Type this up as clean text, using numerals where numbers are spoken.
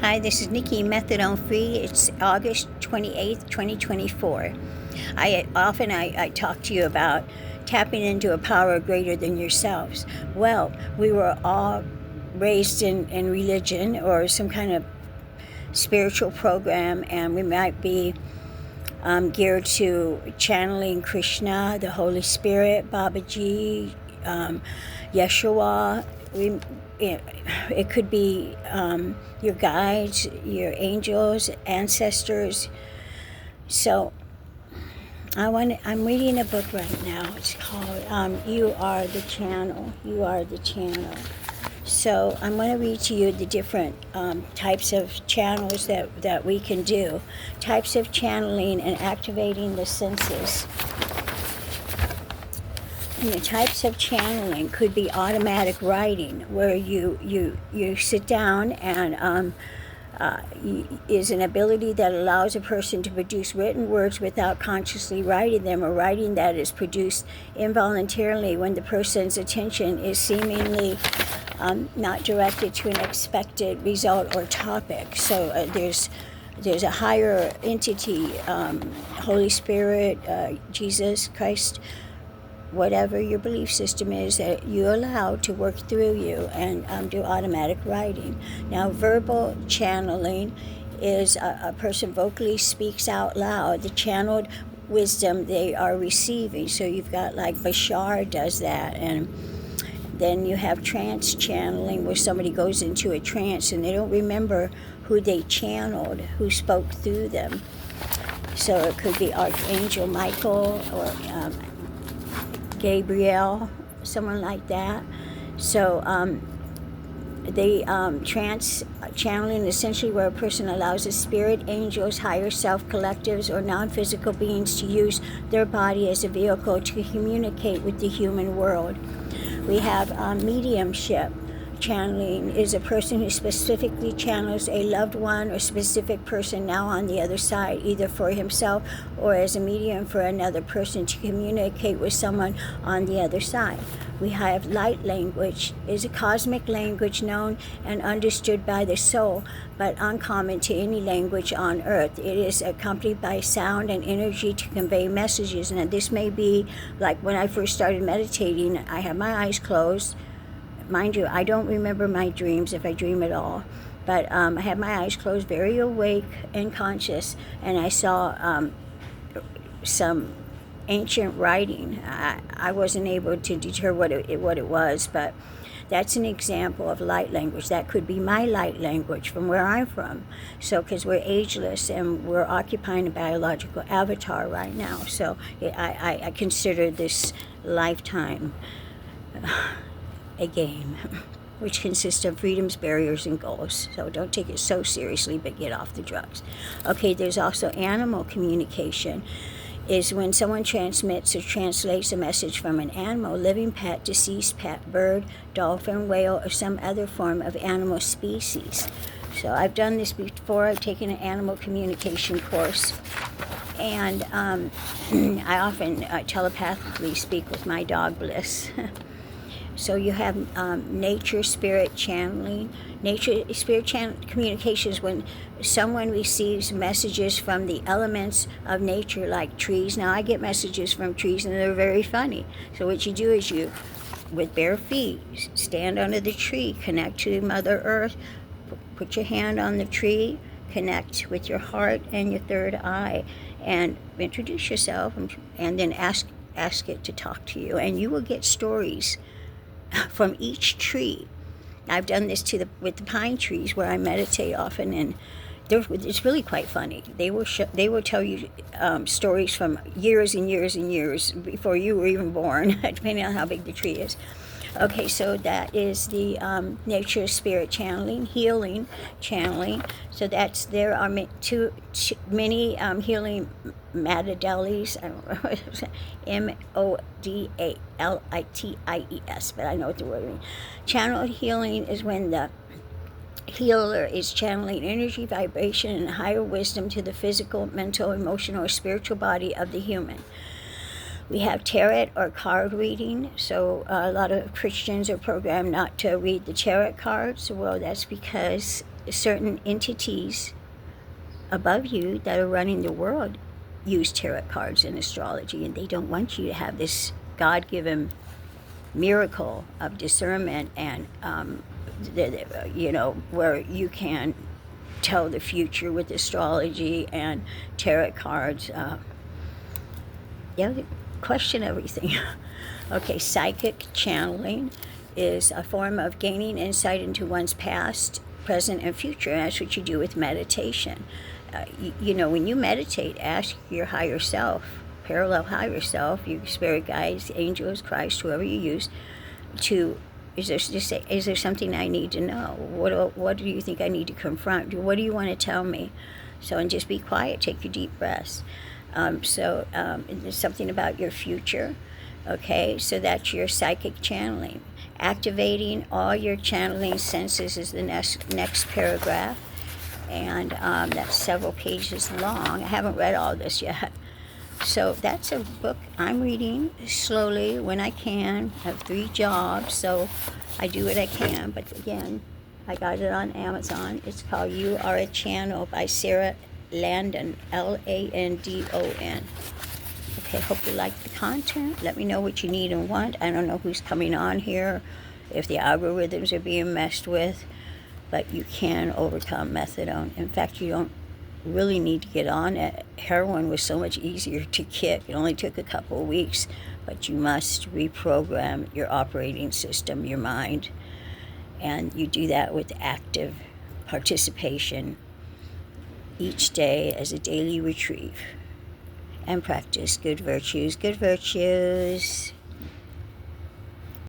Hi, this is Nikki, Methadone Free. It's August 28th, 2024. I talk to you about tapping into a power greater than yourselves. Well, we were all raised in religion or some kind of spiritual program, and we might be geared to channeling Krishna, the Holy Spirit, Babaji, Yeshua. It could be your guides, your angels, ancestors. So I'm reading a book right now. It's called You Are the Channel. You Are the Channel. So I'm going to read to you the different types of channels that we can do. Types of channeling and activating the senses. And the types of channeling could be automatic writing, where you sit down and is an ability that allows a person to produce written words without consciously writing them, or writing that is produced involuntarily when the person's attention is seemingly not directed to an expected result or topic. So there's a higher entity, Holy Spirit, Jesus Christ, whatever your belief system is, that you allow to work through you and do automatic writing. Now, verbal channeling is a person vocally speaks out loud the channeled wisdom they are receiving. So you've got like Bashar does that, and then you have trance channeling, where somebody goes into a trance and they don't remember who they channeled, who spoke through them. So it could be Archangel Michael or Gabriel, someone like that. So trance channeling is essentially where a person allows a spirit, angels, higher self, collectives, or non-physical beings to use their body as a vehicle to communicate with the human world. We have mediumship. Channeling is a person who specifically channels a loved one or specific person now on the other side, either for himself or as a medium for another person to communicate with someone on the other side. We have light language, is a cosmic language known and understood by the soul, but uncommon to any language on earth. It is accompanied by sound and energy to convey messages. And this may be like when I first started meditating, I had my eyes closed. Mind you, I don't remember my dreams, if I dream at all, but I had my eyes closed, very awake and conscious, and I saw some ancient writing. I wasn't able to deter what it was, but that's an example of light language. That could be my light language from where I'm from. So, because we're ageless and we're occupying a biological avatar right now, so I consider this lifetime a game, which consists of freedoms, barriers, and goals. So don't take it so seriously, but get off the drugs. Okay, there's also animal communication, is when someone transmits or translates a message from an animal, living pet, deceased pet, bird, dolphin, whale, or some other form of animal species. So I've done this before. I've taken an animal communication course, and I often telepathically speak with my dog, Bliss. So you have nature spirit channeling. Nature spirit communications when someone receives messages from the elements of nature, like trees. Now I get messages from trees and they're very funny. So what you do is you, with bare feet, stand under the tree, connect to Mother Earth, put your hand on the tree, connect with your heart and your third eye, and introduce yourself, and then ask it to talk to you, and you will get stories from each tree. I've done this with the pine trees, where I meditate often, and it's really quite funny. They will tell you stories from years and years and years before you were even born, depending on how big the tree is. Okay, so that is the nature spirit channeling, healing channeling. So there are many healing modalities. I don't know, MODALITIES, but I know what the word means. Channel healing is when the healer is channeling energy, vibration, and higher wisdom to the physical, mental, emotional, or spiritual body of the human. We have tarot or card reading. So a lot of Christians are programmed not to read the tarot cards. Well, that's because certain entities above you that are running the world use tarot cards in astrology, and they don't want you to have this God-given miracle of discernment and where you can tell the future with astrology and tarot cards. They question everything. Okay, psychic channeling is a form of gaining insight into one's past, present, and future. And that's what you do with meditation. When you meditate, ask your higher self, parallel higher self, your spirit guides, angels, Christ, whoever you use, is there something I need to know? What do you think I need to confront? What do you want to tell me? And just be quiet, take your deep breaths. There's something about your future. Okay, so that's your psychic channeling. Activating all your channeling senses is the next paragraph. And that's several pages long. I haven't read all this yet. So that's a book I'm reading slowly when I can. I have 3 jobs, so I do what I can. But again, I got it on Amazon. It's called You Are a Channel by Sarah Landon, Landon. Okay, hope you like the content. Let me know what you need and want. I don't know who's coming on here, if the algorithms are being messed with, but you can overcome methadone. In fact, you don't really need to get on it. Heroin was so much easier to kick. It only took a couple of weeks, but you must reprogram your operating system, your mind, and you do that with active participation each day as a daily retrieve, and practice good virtues.